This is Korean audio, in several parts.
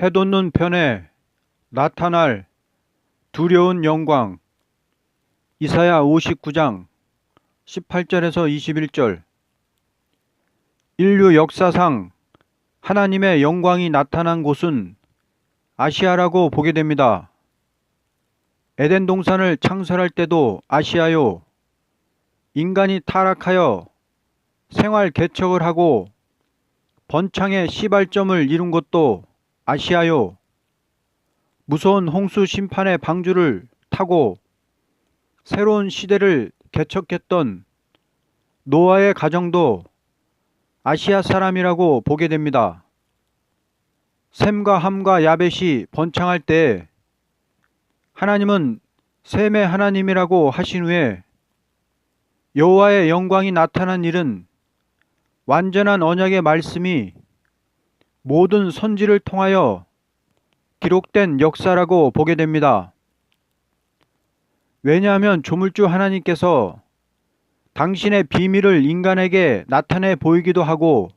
해돋는 편에 나타날 두려운 영광. 이사야 59장 18절에서 21절. 인류 역사상 하나님의 영광이 나타난 곳은 아시아라고 보게 됩니다. 에덴 동산을 창설할 때도 아시아요. 인간이 타락하여 생활 개척을 하고 번창의 시발점을 이룬 것도 아시아요. 무서운 홍수 심판의 방주를 타고 새로운 시대를 개척했던 노아의 가정도 아시아 사람이라고 보게 됩니다. 셈과 함과 야벳이 번창할 때 하나님은 셈의 하나님이라고 하신 후에 여호와의 영광이 나타난 일은 완전한 언약의 말씀이 모든 선지를 통하여 기록된 역사라고 보게 됩니다. 왜냐하면 조물주 하나님께서 당신의 비밀을 인간에게 나타내 보이기도 하고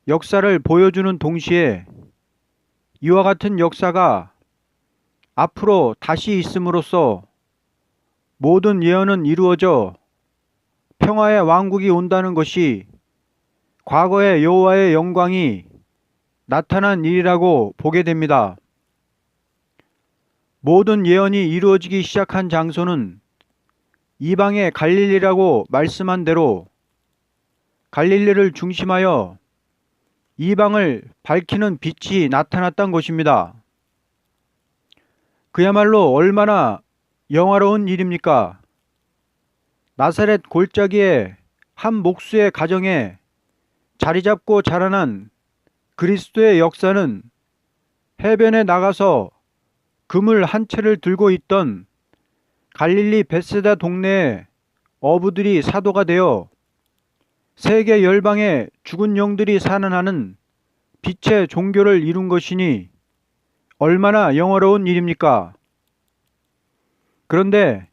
역사를 보여주는 동시에 이와 같은 역사가 앞으로 다시 있음으로써 모든 예언은 이루어져 평화의 왕국이 온다는 것이 과거의 여호와의 영광이 나타난 일이라고 보게 됩니다. 모든 예언이 이루어지기 시작한 장소는 이방의 갈릴리라고 말씀한 대로 갈릴리를 중심하여 이방을 밝히는 빛이 나타났던 것입니다. 그야말로 얼마나 영화로운 일입니까? 나사렛 골짜기의 한 목수의 가정에 자리잡고 자라난 그리스도의 역사는 해변에 나가서 그물 한 채를 들고 있던 갈릴리 벳세다 동네의 어부들이 사도가 되어 세계 열방의 죽은 영들이 산안하는 빛의 종교를 이룬 것이니 얼마나 영화로운 일입니까? 그런데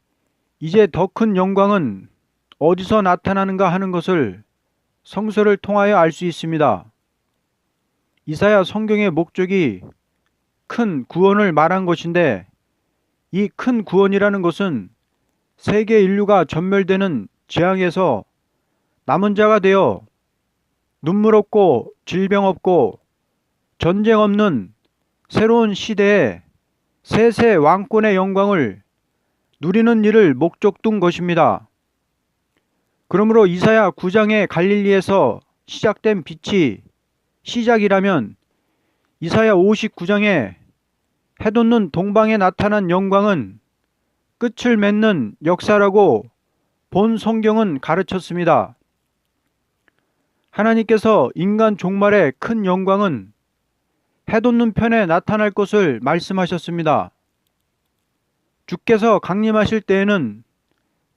이제 더 큰 영광은 어디서 나타나는가 하는 것을 성서를 통하여 알 수 있습니다. 이사야 성경의 목적이 큰 구원을 말한 것인데 이 큰 구원이라는 것은 세계 인류가 전멸되는 재앙에서 남은 자가 되어 눈물 없고 질병 없고 전쟁 없는 새로운 시대에 세세 왕권의 영광을 누리는 일을 목적 둔 것입니다. 그러므로 이사야 9장의 갈릴리에서 시작된 빛이 시작이라면 이사야 59장에 해돋는 동방에 나타난 영광은 끝을 맺는 역사라고 본 성경은 가르쳤습니다. 하나님께서 인간 종말의 큰 영광은 해돋는 편에 나타날 것을 말씀하셨습니다. 주께서 강림하실 때에는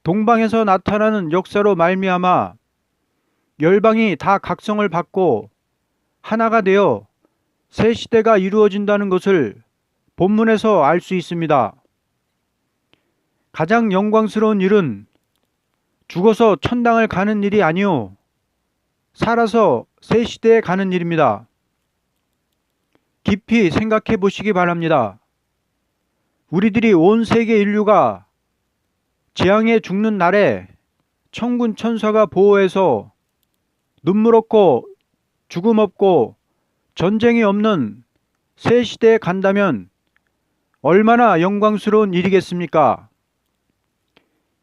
동방에서 나타나는 역사로 말미암아 열방이 다 각성을 받고 하나가 되어 새 시대가 이루어진다는 것을 본문에서 알 수 있습니다. 가장 영광스러운 일은 죽어서 천당을 가는 일이 아니요 살아서 새 시대에 가는 일입니다. 깊이 생각해 보시기 바랍니다. 우리들이 온 세계 인류가 재앙에 죽는 날에 천군 천사가 보호해서 눈물 없고 죽음 없고 전쟁이 없는 새 시대에 간다면 얼마나 영광스러운 일이겠습니까?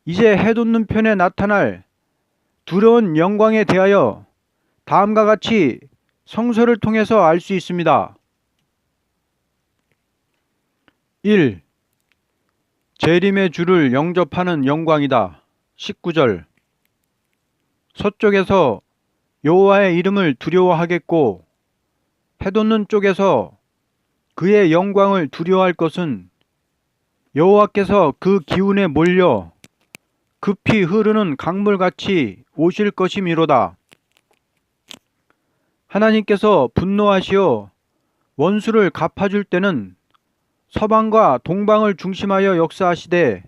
이제 해돋는 편에 나타날 두려운 영광에 대하여 다음과 같이 성서를 통해서 알 수 있습니다. 1. 재림의 주를 영접하는 영광이다. 19절. 서쪽에서 여호와의 이름을 두려워하겠고 해돋는 쪽에서 그의 영광을 두려워할 것은 여호와께서 그 기운에 몰려 급히 흐르는 강물같이 오실 것이미로다. 하나님께서 분노하시어 원수를 갚아줄 때는 서방과 동방을 중심하여 역사하시되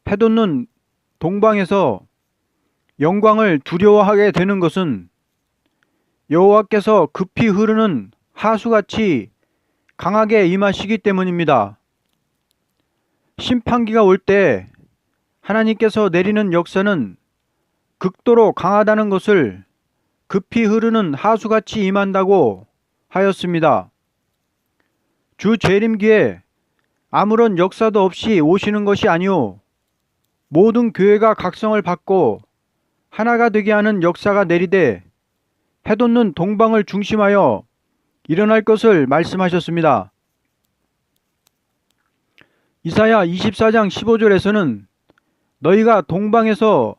해돋는 동방에서 영광을 두려워하게 되는 것은 여호와께서 급히 흐르는 하수같이 강하게 임하시기 때문입니다. 심판기가 올 때 하나님께서 내리는 역사는 극도로 강하다는 것을 급히 흐르는 하수같이 임한다고 하였습니다. 주 재림기에 아무런 역사도 없이 오시는 것이 아니오 모든 교회가 각성을 받고 하나가 되게 하는 역사가 내리되 해돋는 동방을 중심하여 일어날 것을 말씀하셨습니다. 이사야 24장 15절에서는 너희가 동방에서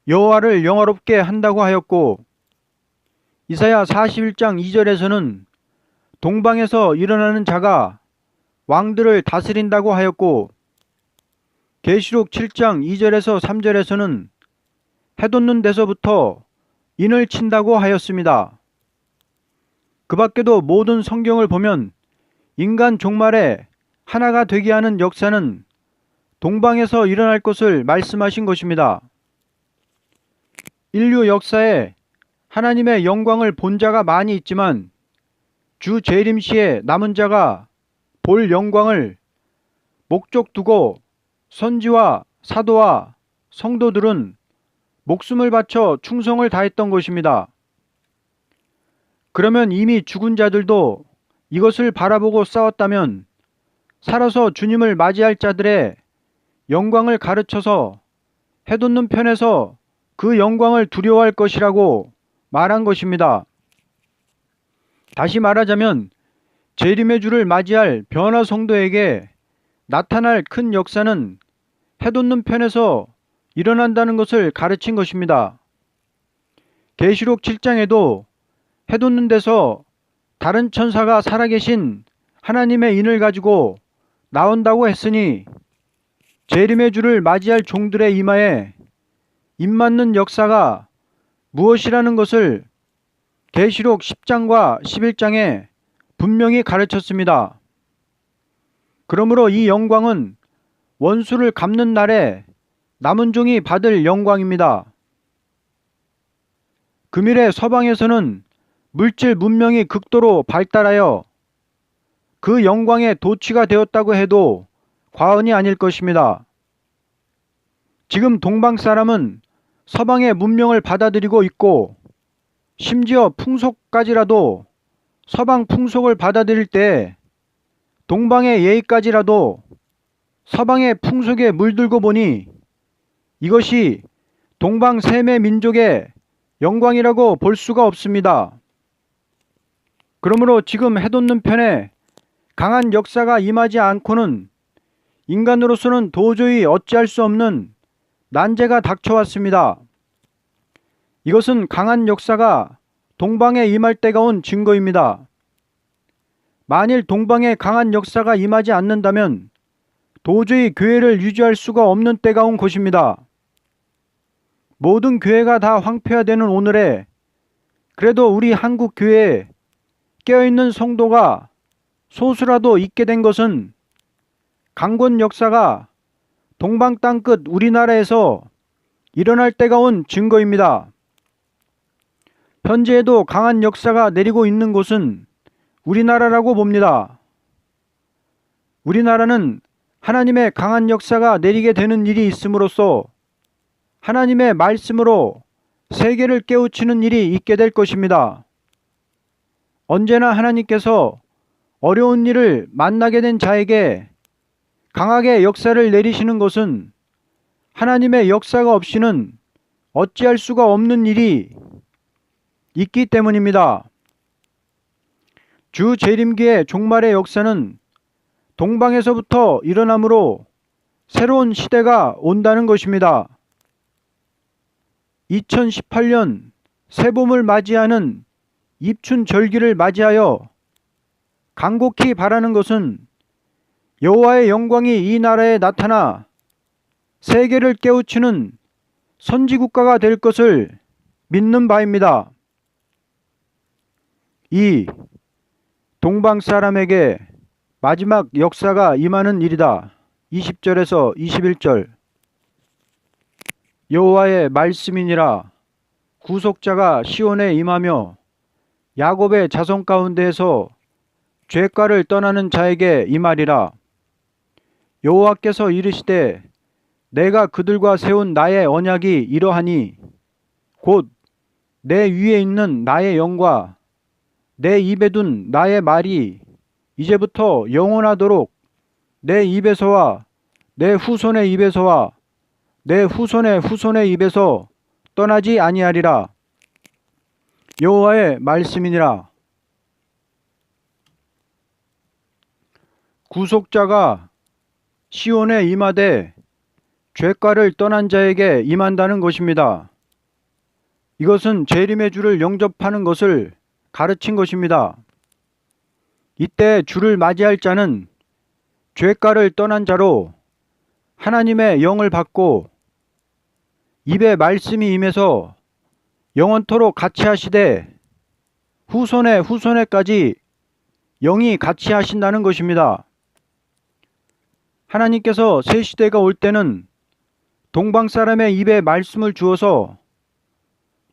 여호와를 영화롭게 한다고 하였고, 이사야 41장 2절에서는 동방에서 일어나는 자가 왕들을 다스린다고 하였고, 계시록 7장 2절에서 3절에서는 해돋는 데서부터 인을 친다고 하였습니다. 그 밖에도 모든 성경을 보면 인간 종말에 하나가 되게 하는 역사는 동방에서 일어날 것을 말씀하신 것입니다. 인류 역사에 하나님의 영광을 본 자가 많이 있지만 주 재림시에 남은 자가 볼 영광을 목적 두고 선지와 사도와 성도들은 목숨을 바쳐 충성을 다했던 것입니다. 그러면 이미 죽은 자들도 이것을 바라보고 싸웠다면 살아서 주님을 맞이할 자들의 영광을 가르쳐서 해돋는 편에서 그 영광을 두려워할 것이라고 말한 것입니다. 다시 말하자면 재림의 주를 맞이할 변화 성도에게 나타날 큰 역사는 해돋는 편에서 일어난다는 것을 가르친 것입니다. 계시록 7장에도 해돋는 데서 다른 천사가 살아계신 하나님의 인을 가지고 나온다고 했으니 재림의 주를 맞이할 종들의 이마에 입맞는 역사가 무엇이라는 것을 계시록 10장과 11장에 분명히 가르쳤습니다. 그러므로 이 영광은 원수를 갚는 날에 남은 종이 받을 영광입니다. 금일의 서방에서는 물질 문명이 극도로 발달하여 그 영광의 도취가 되었다고 해도 과언이 아닐 것입니다. 지금 동방 사람은 서방의 문명을 받아들이고 있고 심지어 풍속까지라도 서방 풍속을 받아들일 때 동방의 예의까지라도 서방의 풍속에 물들고 보니 이것이 동방 세매 민족의 영광이라고 볼 수가 없습니다. 그러므로 지금 해돋는 편에 강한 역사가 임하지 않고는 인간으로서는 도저히 어찌할 수 없는 난제가 닥쳐왔습니다. 이것은 강한 역사가 동방에 임할 때가 온 증거입니다. 만일 동방에 강한 역사가 임하지 않는다면 도저히 교회를 유지할 수가 없는 때가 온 것입니다. 모든 교회가 다 황폐화되는 오늘에 그래도 우리 한국 교회에 깨어있는 성도가 소수라도 있게 된 것은 강권 역사가 동방 땅끝 우리나라에서 일어날 때가 온 증거입니다. 현재에도 강한 역사가 내리고 있는 곳은 우리나라라고 봅니다. 우리나라는 하나님의 강한 역사가 내리게 되는 일이 있음으로써 하나님의 말씀으로 세계를 깨우치는 일이 있게 될 것입니다. 언제나 하나님께서 어려운 일을 만나게 된 자에게 강하게 역사를 내리시는 것은 하나님의 역사가 없이는 어찌할 수가 없는 일이 있기 때문입니다. 주 재림기의 종말의 역사는 동방에서부터 일어나므로 새로운 시대가 온다는 것입니다. 2018년 새봄을 맞이하는 입춘절기를 맞이하여 간곡히 바라는 것은 여호와의 영광이 이 나라에 나타나 세계를 깨우치는 선지국가가 될 것을 믿는 바입니다. 2. 동방 사람에게 마지막 역사가 임하는 일이다. 20절에서 21절. 여호와의 말씀이니라. 구속자가 시온에 임하며 야곱의 자손 가운데에서 죄가를 떠나는 자에게 임하리라. 여호와께서 이르시되 내가 그들과 세운 나의 언약이 이러하니 곧 내 위에 있는 나의 영과 내 입에 둔 나의 말이 이제부터 영원하도록 내 입에서와 내 후손의 입에서와 내 후손의 후손의 입에서 떠나지 아니하리라. 여호와의 말씀이니라. 구속자가 시온에 임하되 죄가를 떠난 자에게 임한다는 것입니다. 이것은 재림의 주를 영접하는 것을 가르친 것입니다. 이때 주를 맞이할 자는 죄가를 떠난 자로 하나님의 영을 받고 입에 말씀이 임해서 영원토록 같이 하시되 후손의 후손에까지 영이 같이 하신다는 것입니다. 하나님께서 새 시대가 올 때는 동방 사람의 입에 말씀을 주어서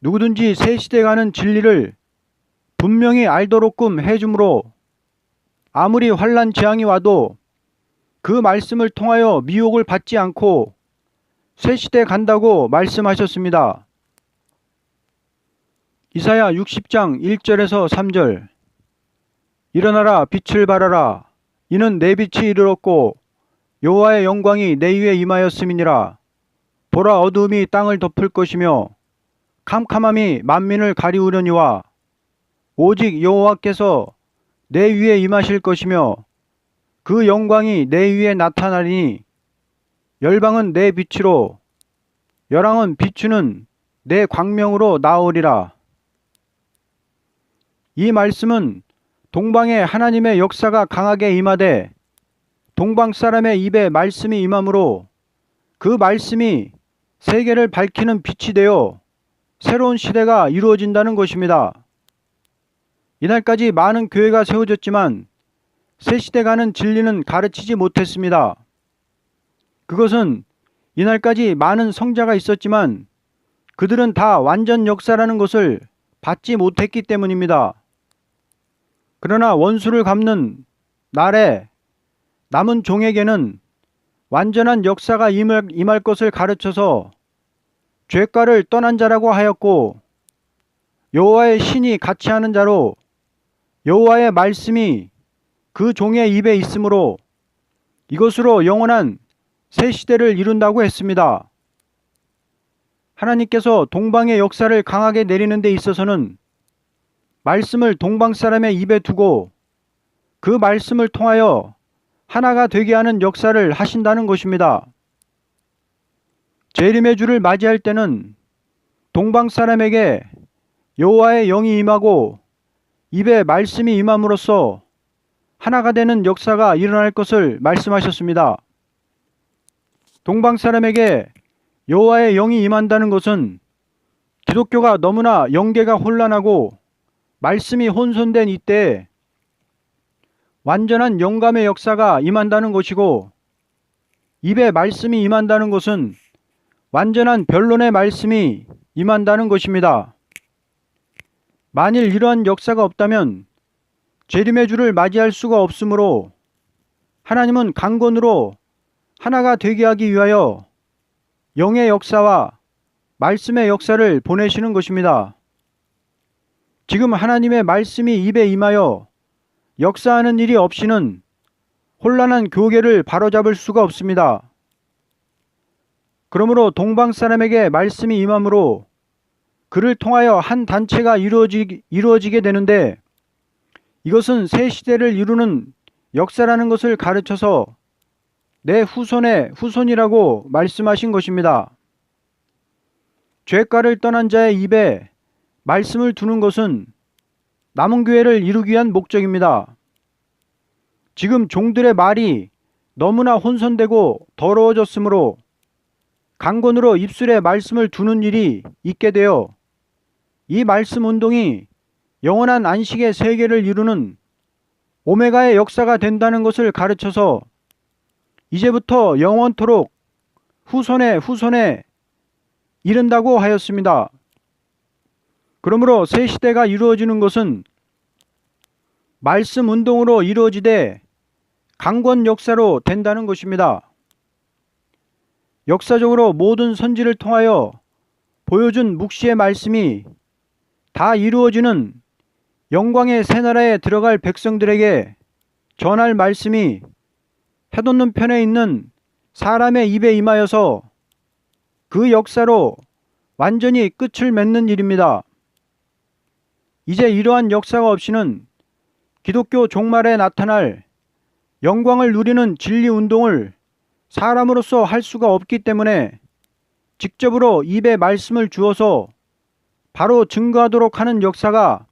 누구든지 새 시대 가는 진리를 분명히 알도록끔 해주므로 아무리 환난 재앙이 와도 그 말씀을 통하여 미혹을 받지 않고 새 시대 간다고 말씀하셨습니다. 이사야 60장 1절에서 3절. 일어나라 빛을 발하라. 이는 내 빛이 이르렀고 여호와의 영광이 내 위에 임하였음이니라. 보라 어두움이 땅을 덮을 것이며 캄캄함이 만민을 가리우려니와 오직 여호와께서 내 위에 임하실 것이며 그 영광이 내 위에 나타나리니 열방은 내 빛으로 열왕은 비추는 내 광명으로 나오리라. 이 말씀은 동방에 하나님의 역사가 강하게 임하되 동방 사람의 입에 말씀이 임함으로 그 말씀이 세계를 밝히는 빛이 되어 새로운 시대가 이루어진다는 것입니다. 이날까지 많은 교회가 세워졌지만 새 시대 가는 진리는 가르치지 못했습니다. 그것은 이날까지 많은 성자가 있었지만 그들은 다 완전 역사라는 것을 받지 못했기 때문입니다. 그러나 원수를 갚는 날에 남은 종에게는 완전한 역사가 임할 것을 가르쳐서 죄가를 떠난 자라고 하였고 여호와의 신이 같이 하는 자로 여호와의 말씀이 그 종의 입에 있으므로 이것으로 영원한 새 시대를 이룬다고 했습니다. 하나님께서 동방의 역사를 강하게 내리는 데 있어서는 말씀을 동방 사람의 입에 두고 그 말씀을 통하여 하나가 되게 하는 역사를 하신다는 것입니다. 재림의 주를 맞이할 때는 동방 사람에게 여호와의 영이 임하고 입에 말씀이 임함으로써 하나가 되는 역사가 일어날 것을 말씀하셨습니다. 동방 사람에게 여호와의 영이 임한다는 것은 기독교가 너무나 영계가 혼란하고 말씀이 혼선된 이때에 완전한 영감의 역사가 임한다는 것이고 입에 말씀이 임한다는 것은 완전한 변론의 말씀이 임한다는 것입니다. 만일 이러한 역사가 없다면 재림의 주를 맞이할 수가 없으므로 하나님은 강권으로 하나가 되게 하기 위하여 영의 역사와 말씀의 역사를 보내시는 것입니다. 지금 하나님의 말씀이 입에 임하여 역사하는 일이 없이는 혼란한 교계를 바로잡을 수가 없습니다. 그러므로 동방 사람에게 말씀이 임함으로 그를 통하여 한 단체가 이루어지게 되는데 이것은 새 시대를 이루는 역사라는 것을 가르쳐서 내 후손의 후손이라고 말씀하신 것입니다. 죄가를 떠난 자의 입에 말씀을 두는 것은 남은 교회를 이루기 위한 목적입니다. 지금 종들의 말이 너무나 혼선되고 더러워졌으므로 강권으로 입술에 말씀을 두는 일이 있게 되어 이 말씀 운동이 영원한 안식의 세계를 이루는 오메가의 역사가 된다는 것을 가르쳐서 이제부터 영원토록 후손의 후손에 이른다고 하였습니다. 그러므로 새 시대가 이루어지는 것은 말씀 운동으로 이루어지되 강권 역사로 된다는 것입니다. 역사적으로 모든 선지를 통하여 보여준 묵시의 말씀이 다 이루어지는 영광의 새나라에 들어갈 백성들에게 전할 말씀이 해돋는 편에 있는 사람의 입에 임하여서 그 역사로 완전히 끝을 맺는 일입니다. 이제 이러한 역사가 없이는 기독교 종말에 나타날 영광을 누리는 진리 운동을 사람으로서 할 수가 없기 때문에 직접으로 입에 말씀을 주어서 바로 증거하도록 하는 역사가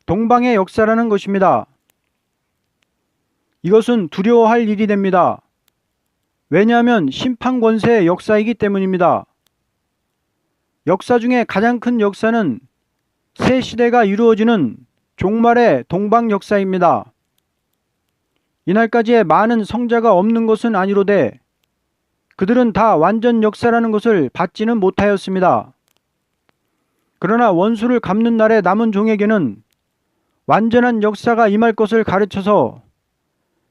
동방의 역사라는 것입니다. 이것은 두려워할 일이 됩니다. 왜냐하면 심판 권세의 역사이기 때문입니다. 역사 중에 가장 큰 역사는 새 시대가 이루어지는 종말의 동방 역사입니다. 이날까지의 많은 성자가 없는 것은 아니로되 그들은 다 완전 역사라는 것을 받지는 못하였습니다. 그러나 원수를 갚는 날에 남은 종에게는 완전한 역사가 임할 것을 가르쳐서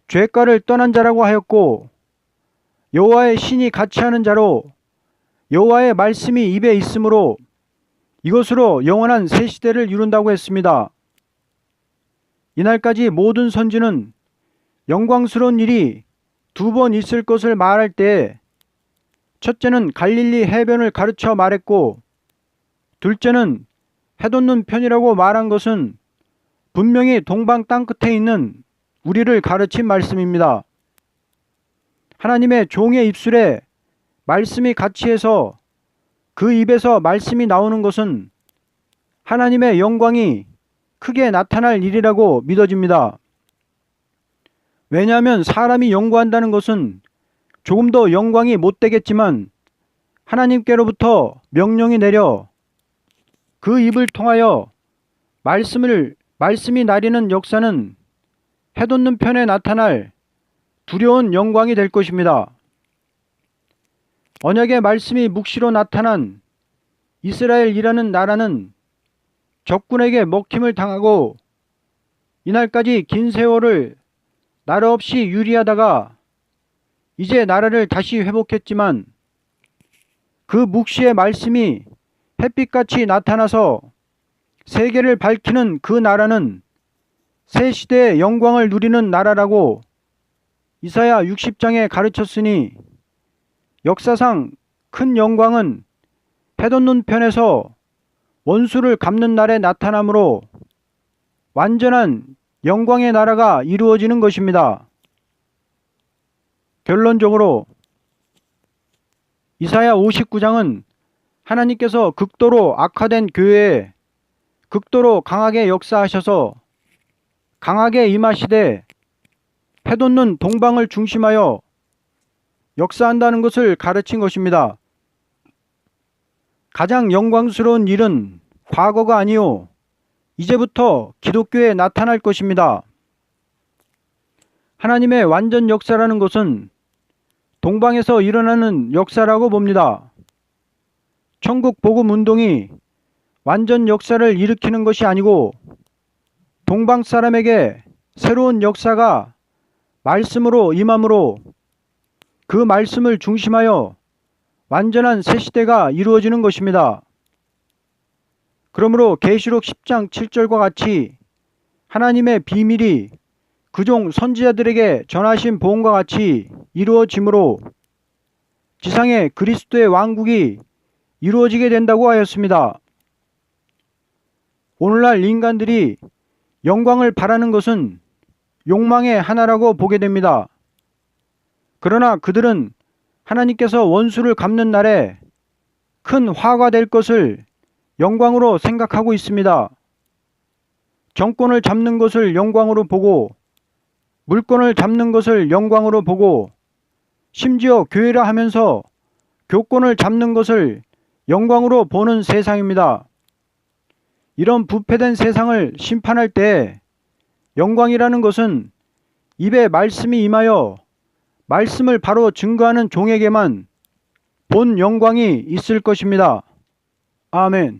죄가를 떠난 자라고 하였고, 여호와의 신이 같이 하는 자로 여호와의 말씀이 입에 있으므로 이것으로 영원한 새 시대를 이룬다고 했습니다. 이날까지 모든 선지는 영광스러운 일이 두 번 있을 것을 말할 때에 첫째는 갈릴리 해변을 가르쳐 말했고, 둘째는 해돋는 편이라고 말한 것은 분명히 동방 땅끝에 있는 우리를 가르친 말씀입니다. 하나님의 종의 입술에 말씀이 같이 해서 그 입에서 말씀이 나오는 것은 하나님의 영광이 크게 나타날 일이라고 믿어집니다. 왜냐하면 사람이 연구한다는 것은 조금 더 영광이 못 되겠지만 하나님께로부터 명령이 내려 그 입을 통하여 말씀이 나리는 역사는 해돋는 편에 나타날 두려운 영광이 될 것입니다. 언약의 말씀이 묵시로 나타난 이스라엘이라는 나라는 적군에게 먹힘을 당하고 이날까지 긴 세월을 나라 없이 유리하다가 이제 나라를 다시 회복했지만 그 묵시의 말씀이 햇빛같이 나타나서 세계를 밝히는 그 나라는 새 시대의 영광을 누리는 나라라고 이사야 60장에 가르쳤으니 역사상 큰 영광은 해돋는 편에서 원수를 갚는 날에 나타나므로 완전한 영광의 나라가 이루어지는 것입니다. 결론적으로 이사야 59장은 하나님께서 극도로 악화된 교회에 극도로 강하게 역사하셔서 강하게 임하시되 해돋는 동방을 중심하여 역사한다는 것을 가르친 것입니다. 가장 영광스러운 일은 과거가 아니요 이제부터 기독교에 나타날 것입니다. 하나님의 완전 역사라는 것은 동방에서 일어나는 역사라고 봅니다. 천국 복음 운동이 완전 역사를 일으키는 것이 아니고 동방 사람에게 새로운 역사가 말씀으로 임함으로 그 말씀을 중심하여 완전한 새 시대가 이루어지는 것입니다. 그러므로 계시록 10장 7절과 같이 하나님의 비밀이 그종 선지자들에게 전하신 보험과 같이 이루어지므로 지상에 그리스도의 왕국이 이루어지게 된다고 하였습니다. 오늘날 인간들이 영광을 바라는 것은 욕망의 하나라고 보게 됩니다. 그러나 그들은 하나님께서 원수를 갚는 날에 큰 화가 될 것을 영광으로 생각하고 있습니다. 정권을 잡는 것을 영광으로 보고 물건을 잡는 것을 영광으로 보고 심지어 교회라 하면서 교권을 잡는 것을 영광으로 보는 세상입니다. 이런 부패된 세상을 심판할 때 영광이라는 것은 입에 말씀이 임하여 말씀을 바로 증거하는 종에게만 본 영광이 있을 것입니다. 아멘.